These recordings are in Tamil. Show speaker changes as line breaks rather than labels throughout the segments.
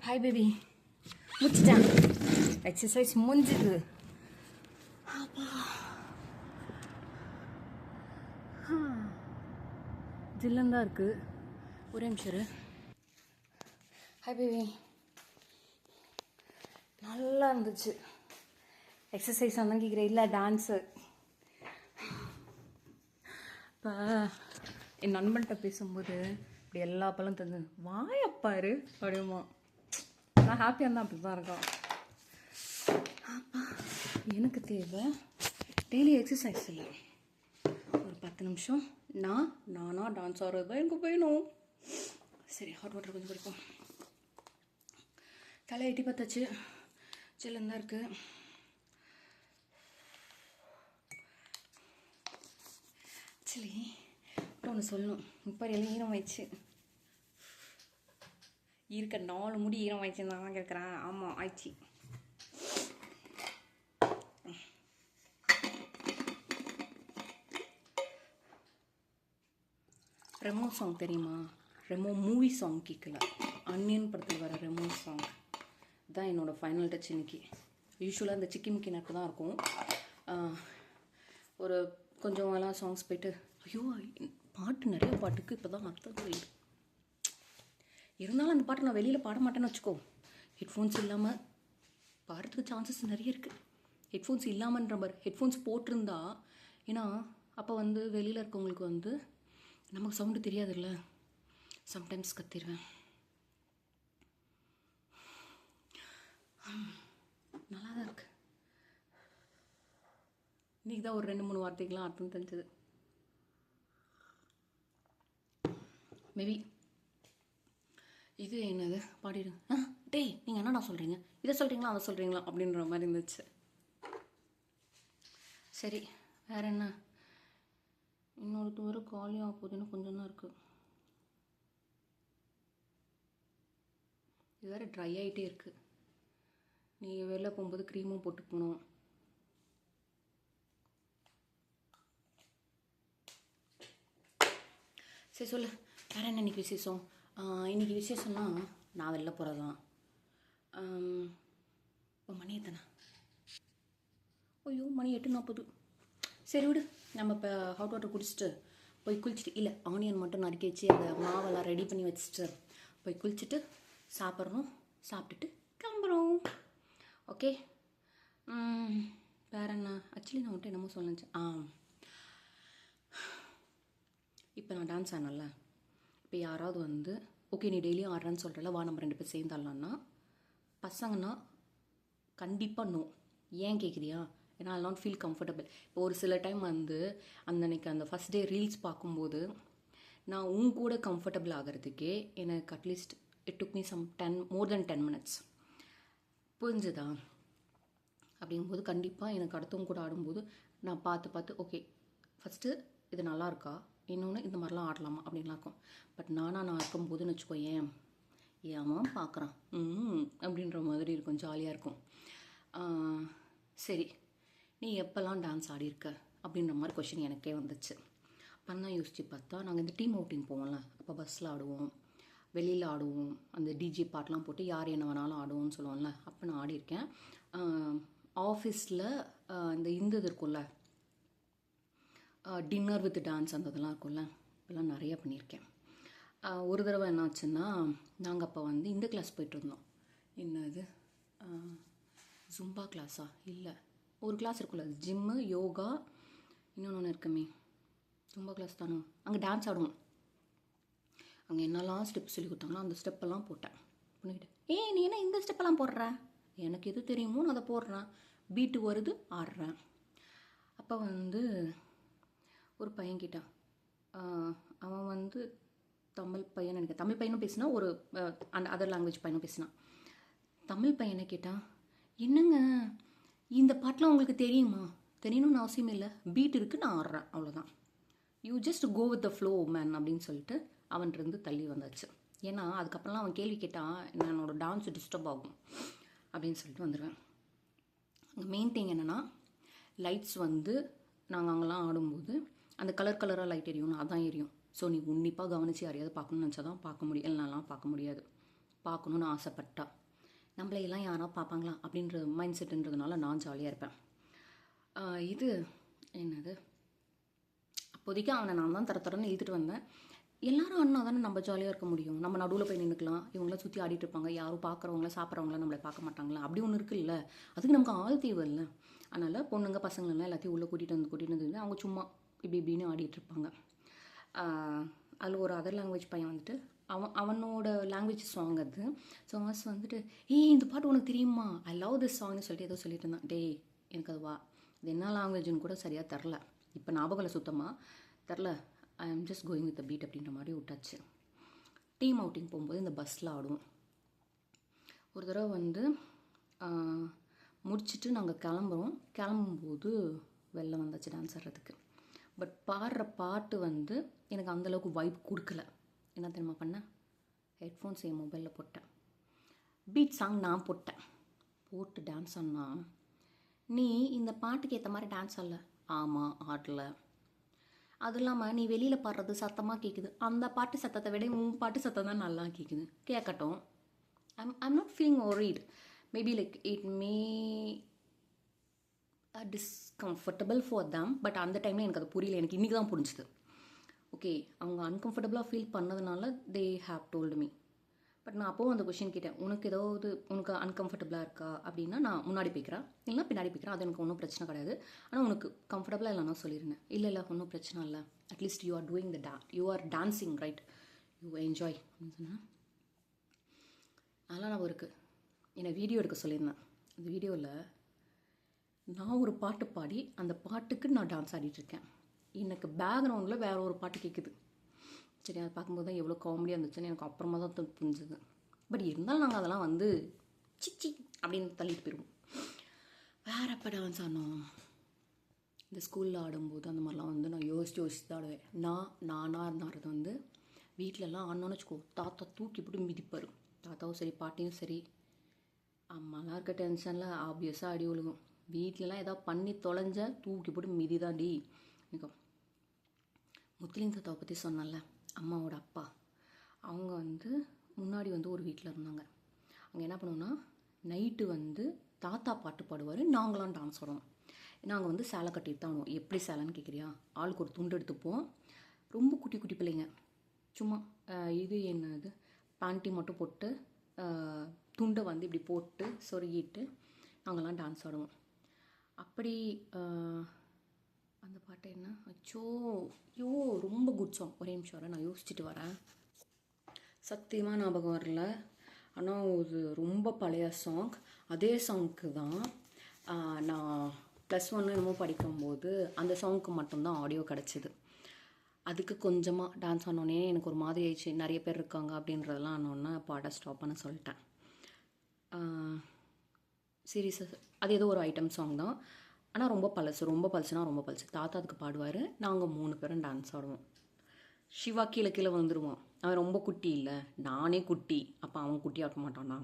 ஹாய் பேபி, முடிச்சிட்டேன். எக்ஸசைஸ் முடிஞ்சுது. ஜில்லுன்னு தான் இருக்குது. ஒரே நிமிஷம். ஹாய் பேபி, நல்லா இருந்துச்சு. எக்ஸசைஸ் வந்து கேட்குறேன், இல்லை டான்ஸு. இப்போ என் நண்பன்கிட்ட பேசும்போது இப்படி எல்லா பழம் தந்து வாயப்பாரு அப்படியுமா. நான் ஹாப்பியாக இருந்தால் அப்படி தான் இருக்கோம். அப்பா எனக்கு தேவை டெய்லி எக்ஸசைஸ் இல்லை, ஒரு 10 நிமிஷம் நானாக டான்ஸ் ஆடுறது தான் எனக்கு வேணும். சரி, ஹாட் வாட்டர் கொஞ்சம் குடிப்போம். தலை எட்டி பார்த்தாச்சு, சில்லுன்னு தான் இருக்குது. ஆக்சுவலி ஒன்று சொல்லணும். இப்போ எல்லாம் ஈரம் ஆயிடுச்சு. இருக்க 4 முடி ஈரம் ஆயிடுச்சுன்னு தான் கேட்குறேன். ஆமாம், ஆயிடுச்சு. ரெமோ சாங் தெரியுமா? ரெமோ மூவி சாங் கேட்கல, அன்னியன் படத்தில் வர ரெமோ சாங் தான் என்னோடய ஃபைனல் டச் இன்னைக்கு. யூஸ்வலாக இந்த சிக்கிமுக்கி நட்டு தான் இருக்கும். ஒரு கொஞ்சம் எல்லாம் சாங்ஸ் போய்ட்டு, ஐயோ பாட்டு நிறைய பாட்டுக்கு இப்போ தான் அர்த்தம் போயிடுது. இருந்தாலும் அந்த பாட்டு நான் வெளியில் பாட மாட்டேன்னு வச்சுக்கோ. ஹெட்ஃபோன்ஸ் இல்லாமல் பாடுறதுக்கு சான்சஸ் நிறைய இருக்குது. ஹெட்ஃபோன்ஸ் இல்லாமன்ற மாதிரி ஹெட்ஃபோன்ஸ் போட்டிருந்தா, ஏன்னா அப்போ வந்து வெளியில் இருக்கவங்களுக்கு வந்து நமக்கு சவுண்டு தெரியாதுல்ல, சம்டைம்ஸ் கத்திடுவேன். நல்லா தான் இருக்கு. இன்றைக்கி தான் ஒரு 2-3 வார்த்தைக்கெலாம் அர்த்தம் தெரிஞ்சது. மேபி இது என்னது பாடிடுங்க. டேய் நீங்கள் என்னடா சொல்கிறீங்க, இதை சொல்கிறீங்களா அதை சொல்கிறீங்களா அப்படின்ற மாதிரி இருந்துச்சு. சரி, வேறு என்ன? இன்னொரு தூரம் காலியாக போகுதுன்னு கொஞ்சம் தான் இருக்குது. இது வேறு ட்ரை ஆகிட்டே இருக்குது. நீங்கள் வெளில போகும்போது க்ரீமும் போட்டு போகணும். சரி சொல்லு, வேறு என்ன இன்றைக்கி விசேஷம்? இன்றைக்கி விசேஷம்னா நான் வெளில போகிறது தான். இப்போ மணி எத்தனை? ஐயோ, மணி 8:40. சரி விடு, நம்ம இப்போ ஹாட் வாட்டர் குடிச்சிட்டு போய் குளிச்சுட்டு, இல்லை ஆனியன் மட்டும் நறுக்கி வச்சு அந்த மாவெல்லாம் ரெடி பண்ணி வச்சுட்டு போய் குளிச்சுட்டு சாப்பிட்றோம். சாப்பிட்டுட்டு கிளம்புறோம். ஓகே, வேறு என்ன? ஆக்சுவலி நான் வந்துட்டு என்னமோ சொல்லிச்சேன். இப்போ நான் டான்ஸ் ஆனல, இப்போ யாராவது வந்து ஓகே நீ டெய்லியும் ஆடுறேன்னு சொல்கிறல, வா நம்ம 2 பேர் சேர்ந்தாடலான்னா, பசங்கன்னா கண்டிப்பாக நோ. ஏன் கேட்குறியா? ஏன்னா ஐ நாட் ஃபீல் கம்ஃபர்டபுள். இப்போ ஒரு சில டைம் வந்து அன்னைக்கு அந்த ஃபஸ்ட் டே ரீல்ஸ் பார்க்கும்போது நான் கூட கம்ஃபர்டபுள் ஆகிறதுக்கே எனக்கு at least it took me more then 10 minutes. புரிஞ்சுதா? அப்படிங்கும்போது கண்டிப்பாக எனக்கு அடுத்தவங்க கூட ஆடும்போது நான் பார்த்து ஓகே ஃபஸ்ட்டு இது நல்லா இருக்கா, இன்னொன்று இந்த மாதிரிலாம் ஆடலாமா அப்படின்லாம் இருக்கும். பட் நான் இருக்கும்போதுன்னு வச்சுக்கோ, ஏமா பார்க்குறான் அப்படின்ற மாதிரி இருக்கும், ஜாலியாக இருக்கும். சரி, நீ எப்போல்லாம் டான்ஸ் ஆடியிருக்க அப்படின்ற மாதிரி கொஷின் எனக்கே வந்துச்சு. அப்போ யோசித்து பார்த்தா, நாங்கள் இந்த டீம் அவுட்டிங் போவோம்ல, அப்போ பஸ்ஸில் ஆடுவோம், வெளியில் ஆடுவோம், அந்த டிஜே பாட்டெலாம் போட்டு யார் என்ன வேணாலும் ஆடுவோம்னு சொல்லுவோம்ல, அப்போ நான் ஆடியிருக்கேன். ஆஃபீஸில் இந்த இது இருக்கும்ல, டின்னர் வித் டான்ஸ் அந்த இதெல்லாம் இருக்கும்ல, இதெல்லாம் நிறையா பண்ணியிருக்கேன். ஒரு தடவை என்னாச்சுன்னா, நாங்கள் அப்போ வந்து இந்த கிளாஸ் போய்ட்டுருந்தோம். என்னது ஜும்பா கிளாஸா? இல்லை, ஒரு கிளாஸ் இருக்குல்ல, ஜிம்மு, யோகா, இன்னொன்று இருக்குமே, ஜும்பா கிளாஸ் தானே. அங்கே டான்ஸ் ஆடுவோம். அங்கே என்னெல்லாம் ஸ்டெப் சொல்லி கொடுத்தாங்களோ அந்த ஸ்டெப்பெல்லாம் போட்டேன். பண்ணிக்கிட்டு நீ என்ன இந்த ஸ்டெப்பெல்லாம் போடுற? எனக்கு எது தெரியுமோ நான் அதை போடுறேன். பீட்டு வருது, ஆடுறேன். அப்போ வந்து ஒரு பையன் கேட்டான். அவன் வந்து தமிழ் பையன் நினைக்கிறேன். தமிழ் பையனும் பேசினா, ஒரு அந்த அதர் லாங்குவேஜ் பையனும் பேசினான். தமிழ் பையனை கேட்டான், என்னங்க இந்த பாட்டெலாம் உங்களுக்கு தெரியுமா? தெரியணும்னு அவசியம் இல்லை, பீட் இருக்குது, நான் ஆடுறேன், அவ்வளோதான். You just go with the flow man அப்படின்னு சொல்லிட்டு அவன்கிட்ட தள்ளி வந்தாச்சு. ஏன்னா அதுக்கப்புறம்லாம் அவன் கேள்வி கேட்டான், என்னோட டான்ஸ் டிஸ்டர்ப் ஆகும் அப்படின்னு சொல்லிட்டு வந்துடுவேன். அங்கே மெயின் திங் என்னென்னா, லைட்ஸ் வந்து நாங்கள் அங்கெல்லாம் ஆடும்போது அந்த கலராக லைட் எரியும், அதான் எரியும். ஸோ நீ உன்னிப்பாக கவனித்து யாரையாவது பார்க்கணும்னு நினச்சா தான் பார்க்க முடியும், இல்லைனாலாம் பார்க்க முடியாது. பார்க்கணுன்னு ஆசைப்பட்டா. நம்மளையெல்லாம் யாரா பார்ப்பாங்களா அப்படின்ற மைண்ட் செட்டுன்றதுனால நான் ஜாலியாக இருப்பேன். இது என்னது, அப்போதைக்கு அவனை நான் தான் தரன்னு இழுத்துட்டு வந்தேன். எல்லாரும் அண்ணா தானே நம்ம ஜாலியாக இருக்க முடியும். நம்ம நடுவில் போய் நின்றுக்கலாம், இவங்களாம் சுற்றி ஆடிட்டு இருப்பாங்க, யாரும் பார்க்குறவங்கள சாப்பிட்றவங்கள நம்மளை பார்க்க மாட்டாங்களா, அப்படி ஒன்று இருக்குல்ல. அதுக்கு நமக்கு ஆள் தேவை இல்லை. அதனால் பொண்ணுங்க பசங்களெல்லாம் எல்லாத்தையும் உள்ளே கூட்டிகிட்டு வந்து அவங்க சும்மா இப்படின்னு ஆடிட்டு இருப்பாங்க. அதில் ஒரு அதர் லாங்குவேஜ் பையன் வந்துட்டு அவனோட லாங்குவேஜ் சாங் அது. ஸோ அவன் வந்துட்டு இந்த பாட்டு உனக்கு தெரியுமா, ஐ லவ் திஸ் சாங்னு சொல்லிட்டு ஏதோ சொல்லிட்டு இருந்தான். டேய் எனக்கு அது அது என்ன லாங்குவேஜ்னு கூட சரியாக தெரில, இப்போ ஞாபகம் சுத்தமாக தெரில. I am just going with the beat அப்படின்ற மாதிரி விட்டாச்சு. டீம் அவுட்டிங் போகும்போது இந்த பஸ்ஸில் ஆடுவோம். ஒரு தடவை வந்து முடிச்சுட்டு நாங்கள் கிளம்பும்போது வெளில வந்தாச்சு டான்ஸ் ஆடுறதுக்கு. பட் பாடுற பாட்டு வந்து எனக்கு அந்தளவுக்கு வைப் கொடுக்கல. என்ன தெரியுமா பண்ணேன், ஹெட்ஃபோன்ஸ் என் மொபைலில் போட்டேன், பீட் சாங் நான் போட்டு டான்ஸ் ஆடினா, நீ இந்த பாட்டுக்கு ஏற்ற மாதிரி டான்ஸ் ஆடல. ஆமாம் ஆடல. அதுவும் இல்லாமல் நீ வெளியில் பாடுறது சத்தமாக கேட்குது, அந்த பாட்டு சத்தத்தை விட உன் பாட்டு சத்தம் தான் நல்லா கேட்குது. கேட்கட்டும், I'm not feeling worried. Maybe like it may discomfortable for them. But அந்த டைமில் எனக்கு அது புரியல, எனக்கு இன்றைக்கி தான் புரிஞ்சுது. ஓகே, அவங்க அன்கம்ஃபர்டபுளாக ஃபீல் பண்ணதுனால they have told me. But நான் அப்போவும் அந்த கொஷின் கேட்டேன், உனக்கு அன்கம்ஃபர்டபுளாக இருக்கா அப்படின்னா நான் முன்னாடி போய்க்கிறேன், இல்லைனா பின்னாடி போய்க்கிறேன், அது எனக்கு ஒன்றும் பிரச்சனை கிடையாது. ஆனால் உனக்கு கம்ஃபர்டபுளாக இல்லைனா சொல்லியிருந்தேன். இல்லை ஒன்றும் பிரச்சனை இல்லை, at least you are doing you are dancing right, you enjoy அப்படின்னு சொன்னேன். அதெல்லாம் நான் என்னை வீடியோ எடுக்க சொல்லியிருந்தேன். அந்த வீடியோவில் நான் ஒரு பாட்டு பாடி அந்த பாட்டுக்கு நான் டான்ஸ் ஆடிட்டுருக்கேன். எனக்கு பேக்ரவுண்டில் வேறு ஒரு பாட்டு கேட்குது. சரி, அதை பார்க்கும்போது தான் எவ்வளோ காமெடியாக இருந்துச்சுன்னு எனக்கு அப்புறமா தான் புரிஞ்சுது. பட் இருந்தாலும் நாங்கள் அதெல்லாம் வந்து சிச்சி அப்படின்னு தள்ளிட்டு போயிடுவோம். வேறு எப்போ டான்ஸ் ஆனோம், இந்த ஸ்கூலில் ஆடும்போது அந்த மாதிரிலாம் வந்து நான் யோசிச்சு தான் ஆடுவேன். நானாக இருந்தாடுறது வந்து வீட்டிலலாம் ஆடணும்னு வச்சுக்கோ, தாத்தா தூக்கி போட்டு மிதிப்பார். தாத்தாவும் சரி பாட்டியும் சரி. அம்மாலாம் இருக்க டென்ஷனில் ஆப்வியஸாக அடி விழுகும். வீட்டிலலாம் ஏதாவது பண்ணி தொலைஞ்ச தூக்கி போட்டு மிதி தாண்டி நிற்கும். முத்துலிங்க தாத்தாவை பற்றி சொன்னல, அம்மாவோட அப்பா, அவங்க வந்து முன்னாடி வந்து ஒரு வீட்டில் இருந்தாங்க. அங்கே என்ன பண்ணுவோன்னா, நைட்டு வந்து தாத்தா பாட்டு பாடுவார், நாங்களாம் டான்ஸ் ஆடுவோம். நாங்கள் வந்து சேலை கட்டிட்டு தான் ஆடுவோம். எப்படி சேலைன்னு கேட்குறியா, ஆளுக்கு ஒரு துண்டு எடுத்துப்போம். ரொம்ப குட்டி குட்டி பிள்ளைங்க, சும்மா இது என்னது பேண்ட்டி மட்டும் போட்டு துண்டை வந்து இப்படி போட்டு சொருகிட்டு நாங்கள்லாம் டான்ஸ் ஆடுவோம். அப்படி அந்த பாட்டு என்ன ஐயோ ரொம்ப குட் சாங். ஒரே நிமிஷம் வர, நான் யோசிச்சுட்டு வரேன். சத்தியமாக ஞாபகம் வரல. ஆனால் இது ரொம்ப பழைய சாங். அதே சாங்க்கு தான் நான் +1 என்னமோ படிக்கும்போது அந்த சாங்க்கு மட்டும்தான் ஆடியோ கிடச்சிது. அதுக்கு கொஞ்சமாக டான்ஸ் ஆனோடனே எனக்கு ஒரு மாதிரி ஆயிடுச்சு, நிறைய பேர் இருக்காங்க அப்படின்றதெல்லாம் ஆனோடனே பாட ஸ்டாப் பண்ண சொல்லிட்டேன். சீரியஸாக அது ஏதோ ஒரு ஐட்டம் சாங் தான், ஆனால் ரொம்ப பழசுனா ரொம்ப பழசு. தாத்தா அதுக்கு பாடுவார், நாங்கள் 3 பேரும் டான்ஸ் ஆடுவோம். சிவா கீழே வந்துடுவான். அவன் ரொம்ப குட்டி இல்லை, நானே குட்டி, அப்போ அவன் குட்டி ஆக்க மாட்டானா.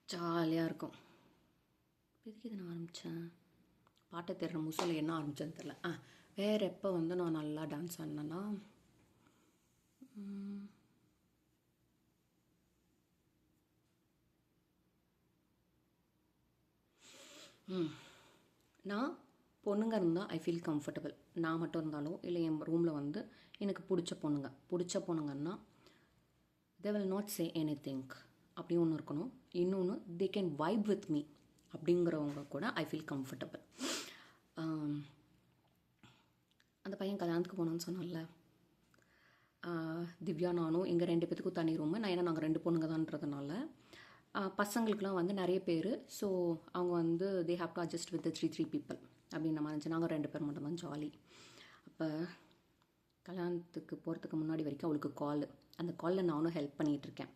ஜாலியாக இருக்கும். எதுக்கு இதை நான் ஆரம்பித்தேன், பாட்டை தேடுற முசில் என்ன ஆரம்பித்தேன்னு தெரில. வேறு எப்போ வந்து நான் நல்லா டான்ஸ் ஆடினேன்னா, நான் பொண்ணுங்க இருந்தால் ஐ ஃபீல் கம்ஃபர்டபுள். நான் மட்டும் இருந்தாலும் இல்லை என் ரூமில் வந்து எனக்கு பிடிச்ச பொண்ணுங்கன்னா they will not say anything அப்படி ஒன்று இருக்கணும். இன்னொன்று they can vibe with me அப்படிங்கிறவங்க கூட ஐ ஃபீல் கம்ஃபர்டபுள். அந்த பையன் கல்யாணத்துக்கு போனோன்னு சொன்னால, திவ்யா நானும் எங்கள் 2 பேத்துக்கும் தனி ரூமு. நான் ஏன்னா நாங்கள் 2 பொண்ணுங்க தான்றதுனால பசங்களுக்குலாம் வந்து நிறைய பேர். ஸோ அவங்க வந்து they have to adjust with 3 people அப்படின்ற மாதிரி இருந்துச்சு. நாங்கள் 2 பேர் மட்டும் தான் ஜாலி. அப்போ கல்யாணத்துக்கு போகிறதுக்கு முன்னாடி வரைக்கும் அவளுக்கு கால், அந்த காலில் நானும் ஹெல்ப் பண்ணிகிட்ருக்கேன்.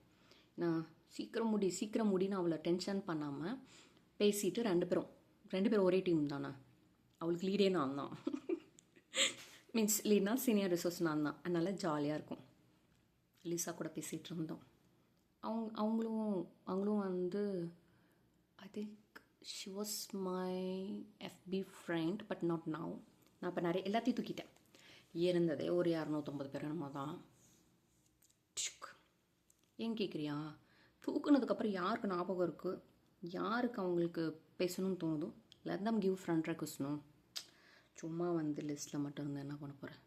நான் சீக்கிரம் முடின்னு அவளை டென்ஷன் பண்ணாமல் பேசிட்டு 2 பேரும் ஒரே டீம் தானே, அவளுக்கு லீடே நான் தான். மீன்ஸ் லீட்னா சீனியர் ரிசோர்ஸ் நான் தான். அதனால் ஜாலியாக இருக்கும். லீஸா கூட பேசிகிட்டு இருந்தோம். அவங்களும் வந்து I think she was my FB friend but not now. நான் இப்போ நிறைய எல்லாத்தையும் தூக்கிட்டேன். இருந்ததே ஒரு 250 பேர் என்னமோ தான். ஏன் கேட்குறியா? தூக்குனதுக்கப்புறம் யாருக்கு ஞாபகம் இருக்குது, யாருக்கு அவங்களுக்கு பேசணும்னு தோணுதோ, let them give friend request. சும்மா வந்து லிஸ்ட்டில் மட்டும் இருந்தால் என்ன பண்ண போகிறேன்?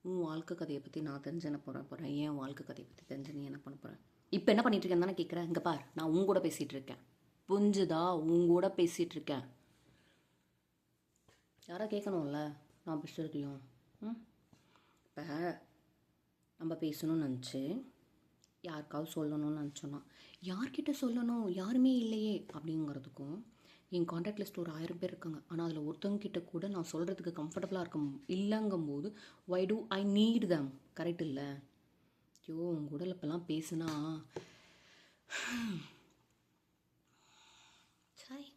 உன் வாழ்க்கை கதையை பற்றி நான் தெரிஞ்சு என்ன போகிறேன்? ஏன் வாழ்க்கை கதையை பற்றி தெரிஞ்சு நீ என்ன பண்ண போகிறேன்? இப்போ என்ன பண்ணிட்டு இருக்கேன்னு தானே கேட்குறேன். இங்கே பார், நான் உன் கூட பேசிகிட்டு இருக்கேன், புரிஞ்சுதா? உன் கூட பேசிகிட்டு இருக்கேன். யாராக கேட்கணும்ல நான் பேசுகிறதையும். இப்போ நம்ம பேசணும்னு நினச்சி யாருக்காவது சொல்லணும்னு நினச்சோன்னா, யார்கிட்ட சொல்லணும், யாருமே இல்லையே அப்படிங்கிறதுக்கும், என் காண்டாக்ட் லிஸ்ட் ஒரு 1000 பேர் இருக்காங்க, ஆனால் அதில் ஒருத்தவங்கிட்ட கூட நான் சொல்கிறதுக்கு கம்ஃபர்டபுளாக இருக்கும் இல்லைங்கும்போது why do I need them? Correct இல்லை? ஐயோ, உங்க கூட இப்போல்லாம் பேசுனா சாய்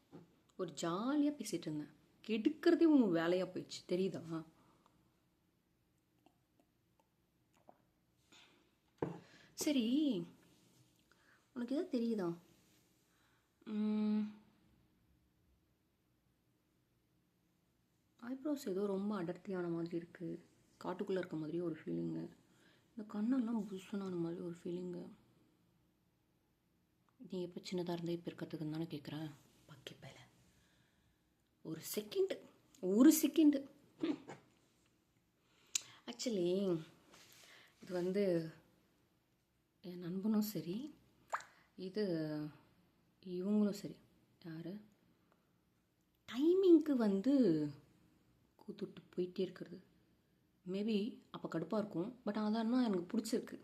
ஒரு ஜாலியாக பேசிகிட்டு இருந்தேன், கெடுக்கிறதே உன் வேலையாக போயிடுச்சு, தெரியுதா? சரி, உனக்கு எதாவது தெரியுதா? ஐப்ரோஸ் ஏதோ ரொம்ப அடர்த்தியான மாதிரி இருக்குது, காட்டுக்குள்ளே இருக்க மாதிரி ஒரு ஃபீலிங்கு. இந்த கண்ணெல்லாம் புஷ்ஷனான மாதிரி ஒரு ஃபீலிங்கு. நீ எப்போ சின்னதாக இருந்தால் இப்போ இருக்கிறதுக்குன்னு தானே கேட்குறேன். பக்கி பேல ஒரு செகண்டு. ஆக்சுவலி இது வந்து என் நண்பனும் சரி, இவங்களும் சரி, யார் டைமிங்க்கு வந்து கூத்துட்டு போயிட்டே இருக்கிறது. மேபி அப்போ கடுப்பாக இருக்கும், பட் அதான்னா எனக்கு பிடிச்சிருக்கு.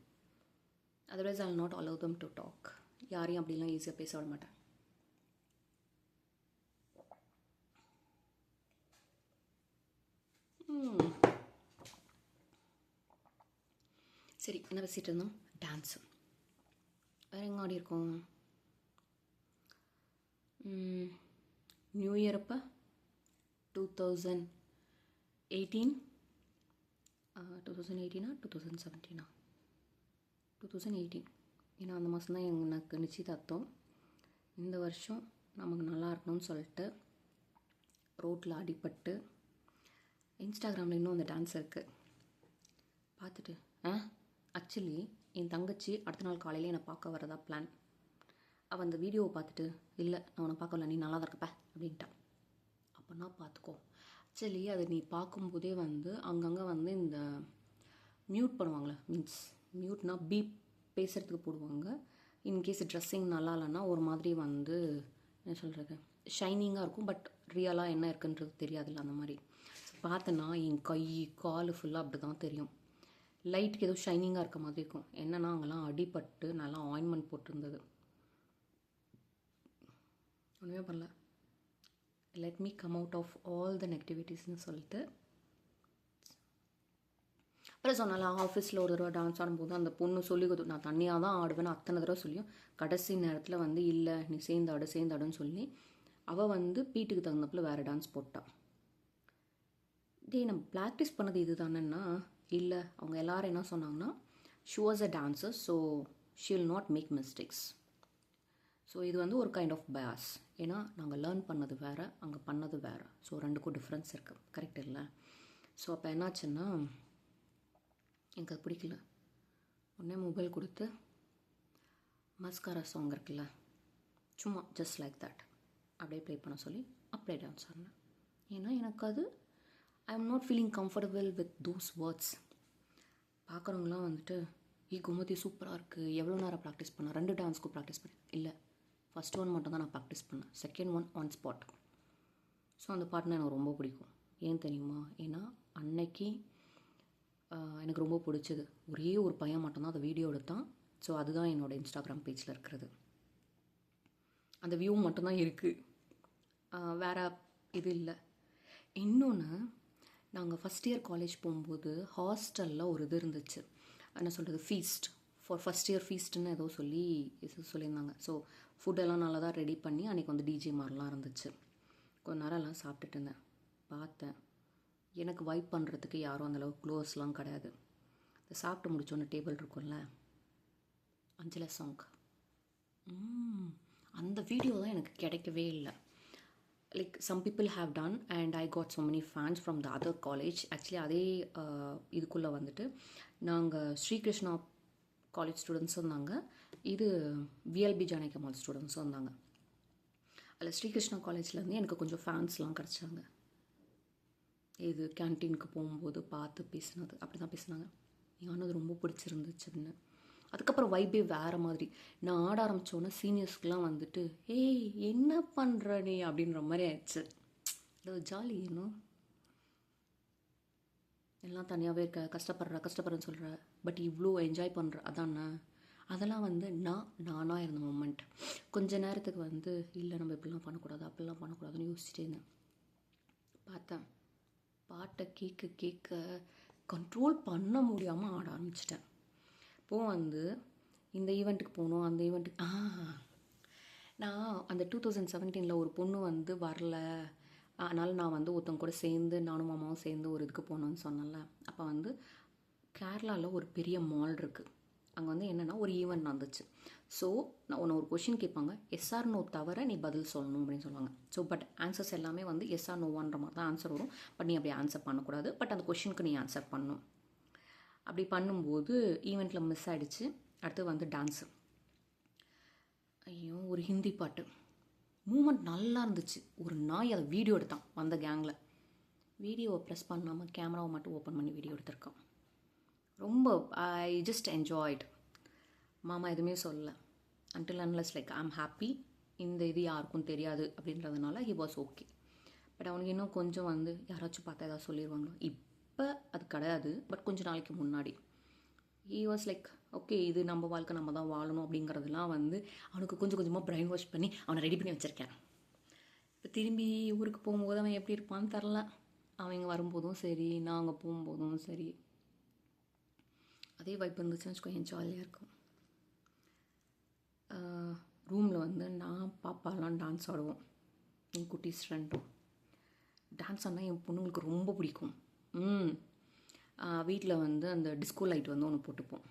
Otherwise I will not allow them to talk. யாரையும் அப்படிலாம் ஈஸியாக பேச விட மாட்டேன். சரி, என்ன பேசிகிட்டு இருந்தோம்? டான்ஸு. வேறு எங்கே ஆடி இருக்கோம்? நியூ இயர் அப்போ 2018 2017 2018. ஏன்னா அந்த மாதம் தான் எனக்கு நிச்சயதார்த்தம். இந்த வருஷம் நமக்கு நல்லா இருக்கணும்னு சொல்லிட்டு ரோட்டில் அடிபட்டு இன்ஸ்டாகிராமில் இன்னும் அந்த டான்ஸ் இருக்குது பார்த்துட்டு. ஆக்சுவலி என் தங்கச்சி அடுத்த நாள் காலையில் என்னை பார்க்க வரதா பிளான். அவள் அந்த வீடியோவை பார்த்துட்டு, இல்லை நான் உன்னை பார்க்கல, நீ நல்லா தான் இருக்கப்ப அப்படின்ட்டான். அப்போனா பார்த்துக்கோ. ஆக்சுவலி அதை நீ பார்க்கும்போதே வந்து அங்கங்கே வந்து இந்த மியூட் பண்ணுவாங்களே, மீன்ஸ் மியூட்னா பீப் பேசுகிறதுக்கு போடுவாங்க. இன்கேஸ் ட்ரெஸ்ஸிங் நல்லா இல்லைன்னா ஒரு மாதிரி வந்து என்ன சொல்கிறது, ஷைனிங்காக இருக்கும், பட் ரியலாக என்ன இருக்குன்றது தெரியாதுல்ல. அந்த மாதிரி பார்த்தேன்னா என் கை கால் ஃபுல்லாக அப்படி தான் தெரியும். லைட்டுக்கு ஏதோ ஷைனிங்காக இருக்க மாதிரி இருக்கும். என்னென்னா அங்கெல்லாம் அடிபட்டு நல்லா ஆயின்மெண்ட் போட்டிருந்தது. ஒன்றுமே பண்ணல, let me come out of all the நெகட்டிவிட்டிஸ்னு சொல்லிட்டு. அப்புறம் சொன்னால ஆஃபீஸில் ஒரு தடவை டான்ஸ் ஆடும்போது அந்த பொண்ணு சொல்லி கொடுத்து, நான் தனியாக தான் ஆடுவேன்னு அத்தனை தடவை சொல்லியும் கடைசி நேரத்தில் வந்து இல்லை நீ சேர்ந்தாடுன்னு சொல்லி அவள் வந்து பீட்டுக்கு தகுந்தப்பில் வேறு டான்ஸ் போட்டாள். நம்ம ப்ராக்டிஸ் பண்ணது இது தானேன்னா, இல்லை அவங்க எல்லோரும் என்ன சொன்னாங்கன்னா, she was a dancer, so she will not make mistakes. So இது வந்து ஒரு கைண்ட் ஆஃப் பயாஸ். ஏன்னா நாங்கள் லேர்ன் பண்ணது வேறு, அங்கே பண்ணது வேறு. ஸோ ரெண்டுக்கும் டிஃப்ரென்ஸ் இருக்குது, கரெக்ட் இல்லை? ஸோ அப்போ என்னாச்சுன்னா எனக்கு அது பிடிக்கல. உடனே மொபைல் கொடுத்து மஸ்காரா சாங் இருக்குல்ல, சும்மா ஜஸ்ட் லைக் தட் அப்படியே ப்ளே பண்ண சொல்லி அப்படியே டான்ஸ் ஆடினேன். ஏன்னா எனக்கு அது I am not feeling comfortable with those words. பார்க்குறவங்களாம் வந்துட்டு கோமதி சூப்பராக இருக்குது, எவ்வளோ நேரம் ப்ராக்டிஸ் பண்ணேன், 2 டான்ஸ்க்கும் ப்ராக்டிஸ் பண்ணேன். இல்லை, ஃபஸ்ட் ஒன் மட்டும் தான் நான் ப்ராக்டிஸ் பண்ணேன், second one on spot. So அந்த பாட்டுனா எனக்கு ரொம்ப பிடிக்கும். ஏன் தெரியுமா? ஏன்னா அன்னைக்கு எனக்கு ரொம்ப பிடிச்சது ஒரே ஒரு பையன் மட்டும்தான் அதை வீடியோ எடுத்தான். ஸோ அதுதான் என்னோடய இன்ஸ்டாகிராம் பேஜில் இருக்கிறது. அந்த வியூ மட்டும்தான் இருக்குது, வேறு இது இல்லை. இன்னொன்று, நாங்கள் ஃபஸ்ட் இயர் காலேஜ் போகும்போது ஹாஸ்டலில் ஒரு இது இருந்துச்சு, என்ன சொல்கிறது, ஃபீஸ்ட் ஃபார் ஃபஸ்ட் இயர் ஃபீஸ்ட்டுன்னு ஏதோ சொல்லியிருந்தாங்க. ஸோ ஃபுட்டெல்லாம் நல்லா தான் ரெடி பண்ணி அன்றைக்கி வந்து டிஜே மாதிரிலாம் இருந்துச்சு. கொஞ்ச நேரம் எல்லாம் சாப்பிட்டுட்டு இருந்தேன். பார்த்தேன், எனக்கு வைப் பண்ணுறதுக்கு யாரும் அந்தளவுக்கு க்ளோஸ்லாம் கிடையாது. இந்த சாப்பிட்டு முடிச்சோன்னு டேபிள் இருக்கும்ல, அஞ்சலை சாங், அந்த வீடியோ தான் எனக்கு கிடைக்கவே இல்லை. Like some people have done and I got so many fans from the other college. Actually அதே இதுக்குள்ளே வந்துட்டு நாங்கள் ஸ்ரீகிருஷ்ணா காலேஜ் ஸ்டூடெண்ட்ஸும் இருந்தாங்க, இது விஎல்பி ஜானகிமால் ஸ்டூடெண்ட்ஸும் வந்தாங்க. அதில் ஸ்ரீகிருஷ்ணா காலேஜ்லேருந்து எனக்கு கொஞ்சம் ஃபேன்ஸ்லாம் கிடச்சாங்க. இது கேன்டீனுக்கு போகும்போது பார்த்து பேசினது அப்படி தான் பேசினாங்க. எனக்கு அது ரொம்ப பிடிச்சிருந்துச்சு அப்படின்னு. அதுக்கப்புறம் வைபே வேறு மாதிரி. நான் ஆட ஆரம்பித்தோன்னே சீனியர்ஸ்க்கெலாம் வந்துட்டு ஏய் என்ன பண்ணுற நீ அப்படின்ற மாதிரி ஆயிடுச்சு. அது ஜாலி இன்னும் எல்லாம் தனியாகவே இருக்க கஷ்டப்படுறேன்னு சொல்கிற, பட் இவ்வளோ என்ஜாய் பண்ணுற அதானே. அதெல்லாம் வந்து நானாக இருந்த மூமெண்ட். கொஞ்ச நேரத்துக்கு வந்து இல்லை நம்ம இப்படிலாம் பண்ணக்கூடாது அப்படிலாம் பண்ணக்கூடாதுன்னு யோசிச்சுட்டே இருந்தேன். பார்த்தேன் பாட்டை கேட்க கேட்க கண்ட்ரோல் பண்ண முடியாமல் ஆட ஆரம்பிச்சிட்டேன். இப்போது வந்து இந்த ஈவெண்ட்டுக்கு போகணும் அந்த ஈவெண்ட்டுக்கு நான் அந்த 2017 ஒரு பொண்ணு வந்து வரல, அதனால் நான் வந்து ஒருத்தவங்க கூட சேர்ந்து நானும் மாமாவும் சேர்ந்து ஒரு இதுக்கு போனோன்னு சொன்னேன்ல. அப்போ வந்து கேரளாவில் ஒரு பெரிய மால் இருக்குது. அங்கே வந்து என்னென்னா ஒரு ஈவெண்ட் நடந்துச்சு. ஸோ நான் உன்னை ஒரு கொஷின் கேட்பாங்க, எஸ்ஆர் நோ தவிர நீ பதில் சொல்லணும் அப்படின்னு சொல்லுவாங்க. ஸோ பட் ஆன்சர்ஸ் எல்லாமே வந்து எஸ்ஆர் நோவான்ற மாதிரி தான் ஆன்சர் வரும். பட் நீ அப்படி ஆன்சர் பண்ணக்கூடாது, பட் அந்த கொஷினுக்கு நீ ஆன்சர் பண்ணணும். அப்படி பண்ணும்போது ஈவெண்ட்டில் மிஸ் ஆகிடுச்சு. அடுத்து வந்து டான்ஸு. ஐயோ ஒரு ஹிந்தி பாட்டு மூமெண்ட் நல்லா இருந்துச்சு. ஒரு நாய் அதை வீடியோ எடுத்தான் வந்த கேங்கில். வீடியோவை ப்ரெஸ் பண்ணாமல் கேமராவை மட்டும் ஓப்பன் பண்ணி வீடியோ எடுத்திருக்கான். ரொம்ப ஐ ஜஸ்ட் என்ஜாய்ட். மாமா எதுவுமே சொல்லலை. Until unless like I'm happy. இந்த இது யாருக்கும் தெரியாது அப்படின்றதுனால ஹி வாஸ் ஓகே. பட் அவனுக்கு இன்னும் கொஞ்சம் வந்து யாராச்சும் பார்த்தா ஏதாவது சொல்லிடுவாங்களோ. இப்போ அது கிடையாது, பட் கொஞ்சம் நாளைக்கு முன்னாடி ஹி வாஸ் லைக் ஓகே இது நம்ம வாழ்க்கை நம்ம தான் வாழணும் அப்படிங்கிறதுலாம் வந்து அவனுக்கு கொஞ்சம் கொஞ்சமாக பிரைன் வாஷ் பண்ணி அவனை ரெடி பண்ணி வச்சுருக்கேன். இப்போ திரும்பி ஊருக்கு போகும்போது அவன் எப்படி இருப்பான்னு தெரில. அவன் இங்கே வரும்போதும் சரி நான் அங்கே போகும்போதும் சரி அதே வைப் இருந்துச்சுன்னு வச்சுக்கோ, ஜாலியாக இருக்கும். ரூமில் வந்து நான் பாப்பாலாம் டான்ஸ் ஆடுவோம். என் குட்டீஸ் ஃப்ரெண்டும் டான்ஸ் ஆனால் என் பொண்ணுங்களுக்கு ரொம்ப பிடிக்கும். வீட்டில் வந்து அந்த டிஸ்கோ லைட் வந்து ஒன்று போட்டுப்போம்.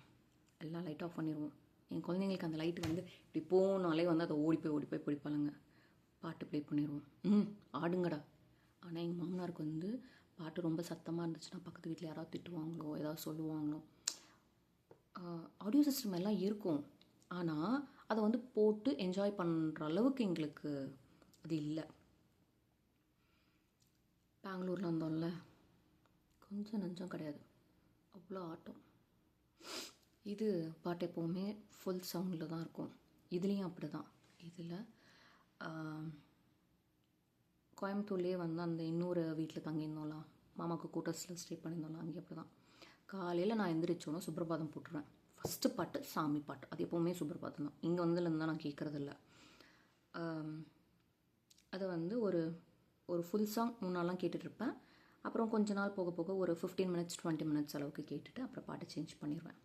எல்லா லைட்டும் ஆஃப் பண்ணிடுவோம். என் குழந்தைங்களுக்கு அந்த லைட்டு வந்து இப்படி போனாலே வந்து அதை ஓடி போய் பிடிப்பாளுங்க. பாட்டு ப்ளே பண்ணிடுவோம். ஆடுங்கடா. ஆனால் எங்கள் மாமனாருக்கு வந்து பாட்டு ரொம்ப சத்தமாக இருந்துச்சுன்னா பக்கத்து வீட்டில் யாராவது திட்டுவாங்களோ ஏதாவது சொல்லுவாங்களோ. ஆடியோ சிஸ்டம் எல்லாம் இருக்கும், ஆனால் அதை வந்து போட்டு என்ஜாய் பண்ணுற அளவுக்கு எங்களுக்கு அது இல்லை. பெங்களூரில் இருந்தோம்ல, கொஞ்சம் நஞ்சம் கிடையாது, அவ்வளோ ஆட்டம். இது பாட்டு எப்போவுமே ஃபுல் சவுண்டில் தான் இருக்கும். இதுலேயும் அப்படி தான். இதில் கோயம்புத்தூர்லேயே வந்து அந்த இன்னொரு வீட்டில் தங்கியிருந்தோம்லாம், மாமாவுக்கு கூட்டர்ஸில் ஸ்டே பண்ணியிருந்தோம்லாம், அங்கே அப்படி தான். காலையில் நான் எந்திரிச்சோன்னா சுப்ரபாதம் போட்டுருவேன். ஃபஸ்ட்டு பாட்டு சாமி பாட்டு, அது எப்போவுமே சுப்ரபாதம் தான். இங்கே வந்துலேருந்து தான் நான் கேட்குறதில்ல. அதை வந்து ஒரு ஃபுல் சாங் முன்னாலாம் கேட்டுட்ருப்பேன். அப்புறம் கொஞ்ச நாள் போக போக ஒரு 15 minutes 20 minutes அளவுக்கு கேட்டுட்டு அப்புறம் பாட்டு சேஞ்ச் பண்ணிடுவேன்.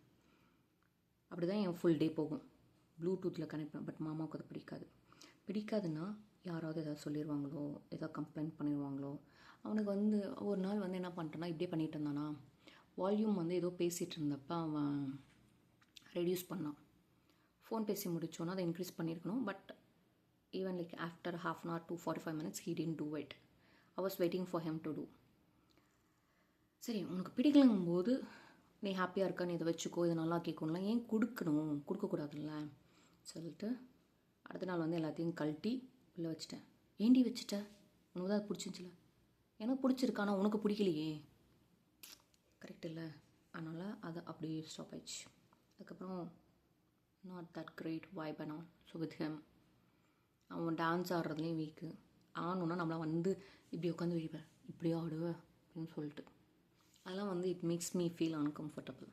அப்படி தான் என் ஃபுல் டே போகும். ப்ளூடூத்தில் கனெக்ட் பண்ண. பட் மாமாவுக்கு அது பிடிக்காதுன்னா யாராவது எதாவது சொல்லிடுவாங்களோ, எதாவது கம்ப்ளைண்ட் பண்ணிடுவாங்களோ. அவனுக்கு வந்து ஒரு நாள் வந்து என்ன பண்ணிட்டேன்னா இப்படியே பண்ணிகிட்டு இருந்தானா, வால்யூம் வந்து ஏதோ பேசிகிட்டு இருந்தப்போ அவன் ரெடியூஸ் பண்ணான். ஃபோன் பேசி முடிச்சோன்னா அதை இன்க்ரீஸ் பண்ணியிருக்கணும். But even like after half an hour to 45 minutes he didn't do it. I was waiting for him to do. சரி உனக்கு பிடிக்கலங்கும்போது நீ ஹாப்பியாக இருக்க, நீ இதை வச்சுக்கோ, இதை நல்லா கேட்கணும்லாம் ஏன் கொடுக்கக்கூடாதுல்ல சொல்லிட்டு அடுத்த நாள் வந்து எல்லாத்தையும் கழட்டி உள்ளே வச்சுட்டேன். ஏண்டி வச்சுட்டேன், உனக்கு தான் அது பிடிச்சிருந்துச்சில்ல. எனக்கு பிடிச்சிருக்கு, ஆனால் உனக்கு பிடிக்கலையே, கரெக்ட் இல்லை. அதனால் அதை அப்படியே ஸ்டாப் ஆயிடுச்சு. அதுக்கப்புறம் not that great vibe and on. So with him அவன் டான்ஸ் ஆடுறதுலேயும் வீக்கு. ஆனோன்னா நம்மளை வந்து இப்படி உட்காந்து வைப்பேன், இப்படியே ஆடுவேன் அப்படின்னு சொல்லிட்டு அதெல்லாம் வந்து it makes me feel uncomfortable.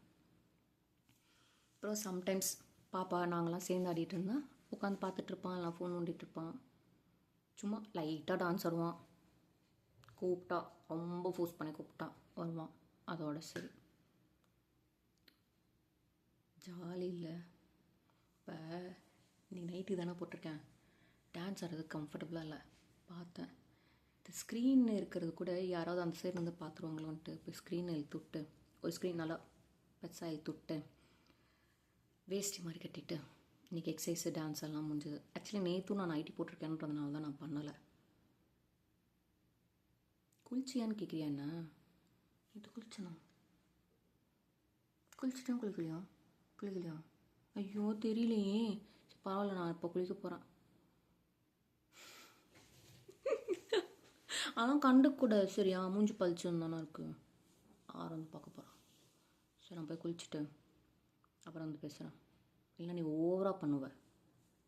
அப்புறம் சம்டைம்ஸ் பாப்பா நாங்களாம் சேர்ந்து ஆடிட்டு இருந்தால் உட்காந்து பார்த்துட்ருப்பான், எல்லாம் ஃபோன் நோண்டிகிட்ருப்பான். சும்மா லைட்டாக டான்ஸ் ஆடுவான். கூப்பிட்டா ரொம்ப ஃபோர்ஸ் பண்ணி கூப்பிட்டா வருவான். அதோட சரி, ஜாலி இல்லை. இப்போ இன்றைக்கி நைட்டு தானே போட்டிருக்கேன். டான்ஸ் ஆடுறதுக்கு கம்ஃபர்டபுளாக இல்லை. பார்த்தேன் இந்த ஸ்க்ரீன் இருக்கிறது கூட யாராவது அந்த சைடு வந்து பார்த்துருவாங்களோன்ட்டு இப்போ ஸ்க்ரீன் இழுத்து விட்டு, ஒரு ஸ்க்ரீன் நல்லா பெருசாக இழுத்து விட்டு வேஸ்டி மாதிரி கட்டிட்டு இன்றைக்கி எக்ஸசைஸு டான்ஸ் எல்லாம் முடிஞ்சுது. ஆக்சுவலி நேற்றும் நான் நைட்டி போட்டிருக்கேன்றதுனால தான் நான் பண்ணலை. குளிச்சியான்னு கேட்குறியா? என்ன இது குளிச்சனா? குளிச்சுட்டேன். குளிக்கலையா? ஐயோ தெரியலையே. சரி, பரவாயில்ல, நான் இப்போ குளிக்க போகிறேன். ஆனால் கண்டுக்கூடாது சரியா? மூஞ்சி பளிச்சுன்னு தானே இருக்குது. ஆறு வந்து பார்க்க போகிறான். சரி, நான் போய் குளிச்சுட்டு அப்புறம் வந்து பேசுகிறேன். இல்லை நீ ஓவராக பண்ணுவ.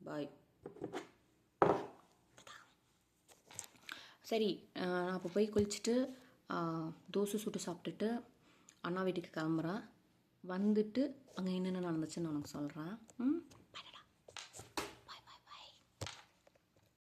பாய். சரி, நான் அப்போ போய் குளிச்சுட்டு தோசை சுட்டு சாப்பிட்டுட்டு அண்ணா வீட்டுக்கு கிளம்புறேன். வந்துட்டு அங்கே என்னென்ன நடந்துச்சுன்னு நான் உனக்கு சொல்கிறேன்.